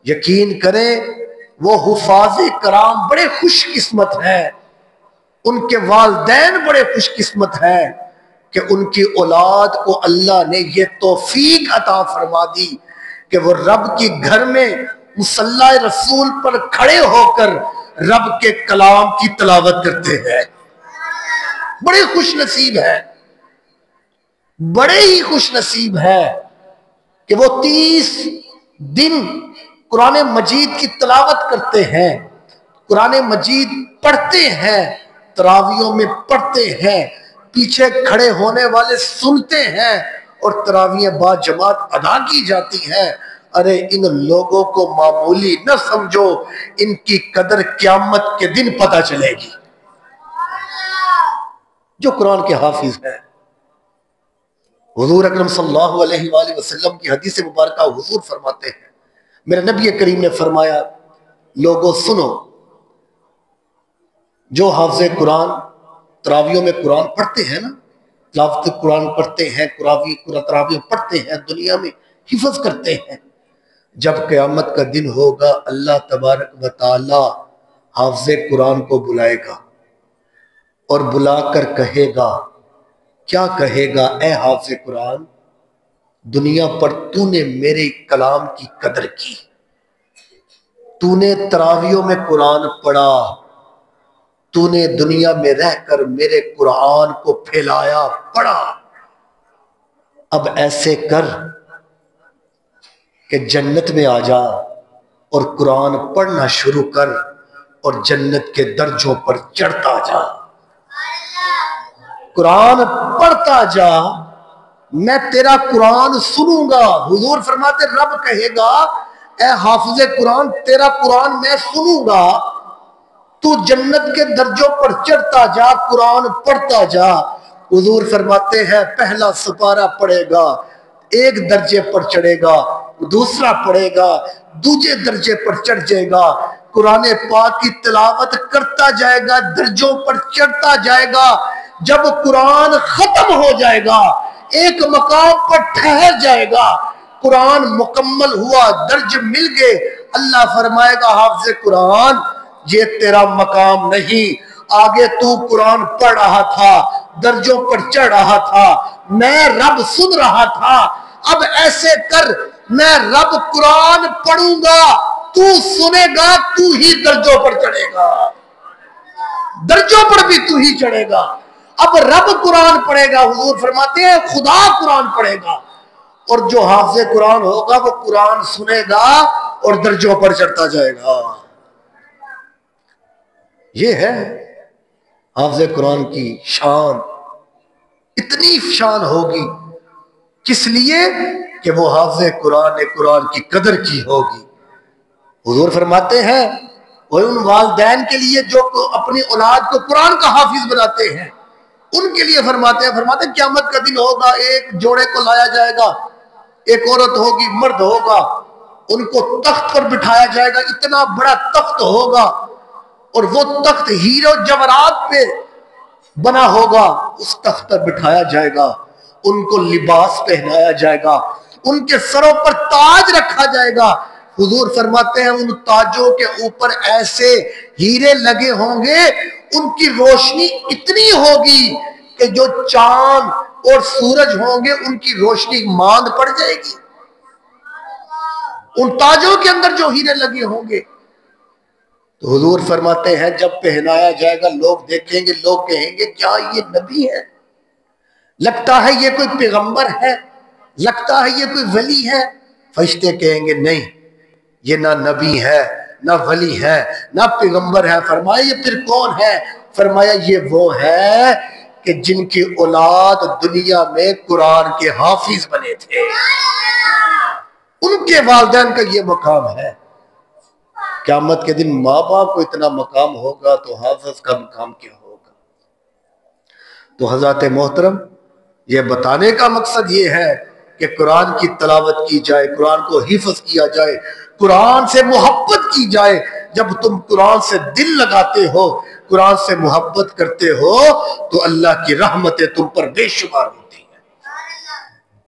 یقین کریں وہ حفاظ کرام بڑے خوش قسمت ہیں، ان کے والدین بڑے خوش قسمت ہیں کہ ان کی اولاد کو اللہ نے یہ توفیق عطا فرما دی کہ وہ رب کے گھر میں مصلی رسول پر کھڑے ہو کر رب کے کلام کی تلاوت کرتے ہیں۔ بڑے خوش نصیب ہے، بڑے ہی خوش نصیب ہے کہ وہ 30 دن قرآن مجید کی تلاوت کرتے ہیں، قرآن مجید پڑھتے ہیں، تراویحوں میں پڑھتے ہیں، پیچھے کھڑے ہونے والے سنتے ہیں اور تراویح با جماعت ادا کی جاتی ہیں۔ ارے ان لوگوں کو معمولی نہ سمجھو، ان کی قدر قیامت کے دن پتہ چلے گی۔ جو قرآن کے حافظ ہیں، حضور اکرم صلی اللہ علیہ وآلہ وسلم کی حدیث مبارکہ حضور فرماتے ہیں، میرے نبی کریم نے فرمایا لوگوں سنو، جو حافظ قرآن تراویحوں میں قرآن پڑھتے ہیں نا، تلاوت قرآن پڑھتے ہیں، تراویح پڑھتے ہیں، دنیا میں حفظ کرتے ہیں، جب قیامت کا دن ہوگا اللہ تبارک و تعالی حافظ قرآن کو بلائے گا اور بلا کر کہے گا، کیا کہے گا؟ اے حافظ قرآن، دنیا پر تو نے میرے کلام کی قدر کی، تو نے تراویحوں میں قرآن پڑھا، تو نے دنیا میں رہ کر میرے قرآن کو پھیلایا، پڑھا، اب ایسے کر کہ جنت میں آ جا اور قرآن پڑھنا شروع کر اور جنت کے درجوں پر چڑھتا جا، قرآن پڑھتا جا، میں تیرا قرآن سنوں گا۔ حضور فرماتے رب کہے گا اے حافظ قرآن تیرا قرآن میں سنوں گا، تو جنت کے درجوں پر چڑھتا جا، قرآن پڑھتا جا۔ حضور فرماتے ہیں پہلا سپارہ پڑھے گا، ایک درجے پر چڑھے گا، دوسرا پڑھے گا، دوسرے درجے پر چڑھ جائے گا، قرآن پاک کی تلاوت کرتا جائے گا، درجوں پر چڑھتا جائے گا، جب قرآن ختم ہو جائے گا ایک مقام پر ٹھہر جائے گا، قرآن مکمل ہوا، درج مل گئے، اللہ فرمائے گا حافظ قرآن یہ تیرا مقام نہیں، آگے تو قرآن پڑھ رہا تھا، درجوں پر چڑھ رہا تھا، میں رب سن رہا تھا، اب ایسے کر میں رب قرآن پڑھوں گا، تو سنے گا، تو ہی درجوں پر چڑھے گا، درجوں پر بھی تو ہی چڑھے گا۔ اب رب قرآن پڑھے گا، حضور فرماتے ہیں خدا قرآن پڑھے گا، اور جو حافظ قرآن ہوگا وہ قرآن سنے گا اور درجوں پر چڑھتا جائے گا۔ یہ ہے حافظ قرآن کی شان، اتنی شان ہوگی کس لیے کہ وہ حافظ قرآن نے قرآن کی قدر کی ہوگی۔ حضور فرماتے ہیں وہ ان والدین کے لیے جو اپنی اولاد کو قرآن کا حافظ بناتے ہیں، ان کے لیے فرماتے ہیں قیامت کا دن ہوگا، ایک جوڑے کو لایا جائے گا، ایک عورت ہوگی، مرد ہوگا، ان کو تخت پر بٹھایا جائے گا، اتنا بڑا تخت ہوگا اور وہ تخت ہیرے و جواہرات پہ بنا ہوگا، اس تخت پر بٹھایا جائے گا، ان کو لباس پہنایا جائے گا، ان کے سروں پر تاج رکھا جائے گا۔ حضور فرماتے ہیں ان تاجوں کے اوپر ایسے ہیرے لگے ہوں گے، ان کی روشنی اتنی ہوگی کہ جو چاند اور سورج ہوں گے ان کی روشنی ماند پڑ جائے گی، ان تاجوں کے اندر جو ہیرے لگے ہوں گے۔ تو حضور فرماتے ہیں جب پہنایا جائے گا لوگ دیکھیں گے، لوگ کہیں گے کیا یہ نبی ہے؟ لگتا ہے یہ کوئی پیغمبر ہے، لگتا ہے یہ کوئی ولی ہے۔ فرشتے کہیں گے نہیں، یہ نہ نبی ہے، نہ ولی ہے، نہ پیغمبر ہے۔ فرمایا یہ پھر کون ہے؟ فرمایا یہ وہ ہے کہ جن کی اولاد دنیا میں قرآن کے حافظ بنے تھے، ان کے والدین کا یہ مقام ہے۔ قیامت کے دن ماں باپ کو اتنا مقام ہوگا تو حافظ کا مقام کیا ہوگا؟ تو حضرات محترم، یہ بتانے کا مقصد یہ ہے کہ قرآن کی تلاوت کی جائے، قرآن کو حفظ کیا جائے، قرآن سے محبت کی جائے۔ جب تم قرآن سے دل لگاتے ہو، قرآن سے محبت کرتے ہو تو اللہ کی رحمتیں تم پر بے شمار ہیں۔